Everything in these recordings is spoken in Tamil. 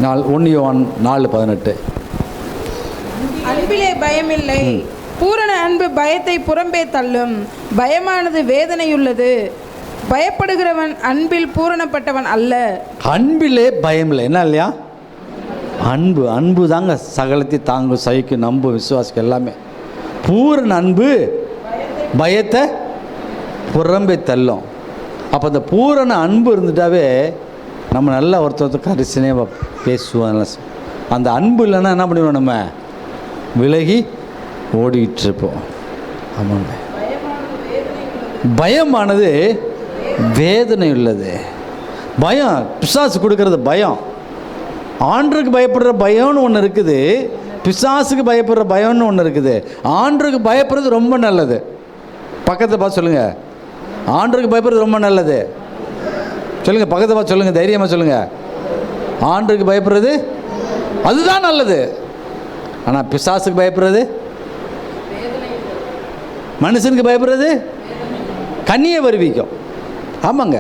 1 யோவான் 4:18. அன்பிலே பயமில்லை, பூரண அன்பு பயத்தை புறம்பே தள்ளும். பயமானது வேதனையுள்ளது, பயப்படுகிறவன் அன்பில் பூரணப்பட்டவன் அல்ல. அன்பிலே பயம் இல்லை. என்ன இல்லையா? அன்பு தாங்க சகலத்தை தாங்கும், சகிக்கும், நம்பும், விசுவாசிக்கும் எல்லாமே. பூரண அன்பு பயத்தை புறம்பே தள்ளும். அப்போ அந்த பூரண அன்பு இருந்துட்டாவே நம்ம நல்லா ஒருத்தர் கரிசனையாக பேசுவோம். அந்த அன்பு இல்லைன்னா என்ன பண்ணுவோம்? நம்ம விலகி ஓடிக்கிட்டு இருப்போம். ஆமாங்க. பயமானது வேதனை உள்ளது. பயம் பிசாசு கொடுக்கறது பயம். ஆண்டருக்கு பயப்படுற பயம்னு ஒன்று இருக்குது, பிசாசுக்கு பயப்படுற பயம்னு ஒன்று இருக்குது. ஆண்டருக்கு பயப்படுறது ரொம்ப நல்லது. பக்கத்தை பார்த்து சொல்லுங்கள், ஆண்டருக்கு பயப்படுறது ரொம்ப நல்லது. சொல்லுங்கள், பக்கத்தை பார்த்து சொல்லுங்கள், தைரியமாக சொல்லுங்கள். ஆண்டருக்கு பயப்படுறது அதுதான் நல்லது. ஆனால் பிசாசுக்கு பயப்படுறது, மனுஷனுக்கு பயப்படுறது கண்ணியை வருவிக்கும். ஆமாங்க,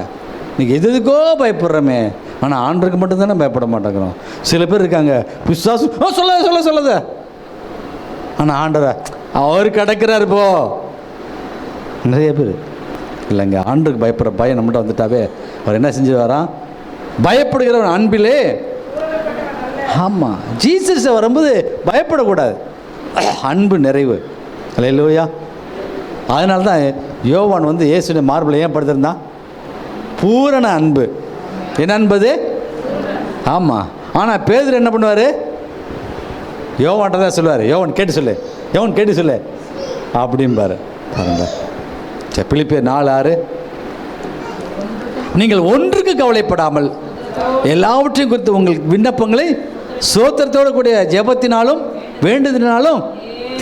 நீங்கள் எதுக்கோ பயப்படுறோமே, ஆனால் ஆண்டருக்கு மட்டும்தானே பயப்பட மாட்டேங்கிறோம். சில பேர் இருக்காங்க, பிசாசு சொல்லாத, ஆனால் ஆண்டரை அவர் கிடக்கிறார். இப்போ நிறைய பேர் இல்லைங்க, ஆண்டருக்கு பயப்படுற பயம் நம்மகிட்ட வந்துட்டாவே அவர் என்ன செஞ்சு வரான்? பயப்படுகிறவன் அன்பிலே. ஆமாம், ஜீசஸ் வரும்போது பயப்படக்கூடாது, அன்பு நிறைவு. அல்லேலூயா. அதனால தான் யோவான் இயேசுடைய மார்பில் ஏன் படுத்திருந்தான்? பூரண அன்பு. என்ன அன்பது? ஆமாம். ஆனால் பேதுரு என்ன பண்ணுவார்? யோவான்ட்ட தான் சொல்லுவார், யோவான் கேட்டு சொல்லு அப்படிம்பாரு. பாருங்க, பிலிப்பியர் 4:6, நீங்கள் ஒன்றுக்கு கவலைப்படாமல் எல்லாவற்றையும் குறித்து உங்கள் விண்ணப்பங்களை சோத்திரத்தோடு கூடிய ஜெபத்தினாலும் வேண்டுதலினாலும்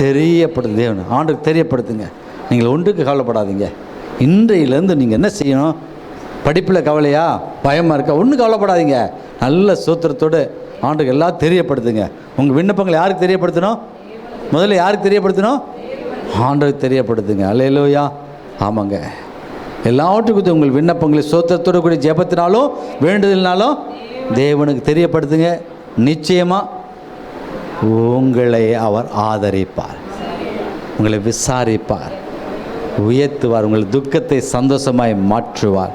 தெரியப்படுத்து. தேவன் ஆண்டுக்கு தெரியப்படுத்துங்க. நீங்கள் ஒன்றுக்கு கவலைப்படாதீங்க. இன்றையிலேருந்து நீங்கள் என்ன செய்யணும்? படிப்பில் கவலையா, பயமாக இருக்கா? ஒன்றும் கவலைப்படாதீங்க. நல்ல சோத்திரத்தோடு ஆண்டுக்கு எல்லாம் தெரியப்படுத்துங்க. உங்கள் விண்ணப்பங்களை யாருக்கு தெரியப்படுத்தணும்? முதல்ல யாருக்கு தெரியப்படுத்தணும்? ஆண்டுக்கு தெரியப்படுத்துங்க. அல்லேலூயா. ஆமாங்க, எல்லாவற்றுக்கும் உங்கள் விண்ணப்பங்களை சோத்திரத்தோடு கூடிய ஜெபத்தினாலும் வேண்டுதலினாலும் தேவனுக்கு தெரியப்படுத்துங்க. நிச்சயமாக உங்களை அவர் ஆதரிப்பார், உங்களை விசாரிப்பார், உயர்த்துவார், உங்கள் துக்கத்தை சந்தோஷமாய் மாற்றுவார்.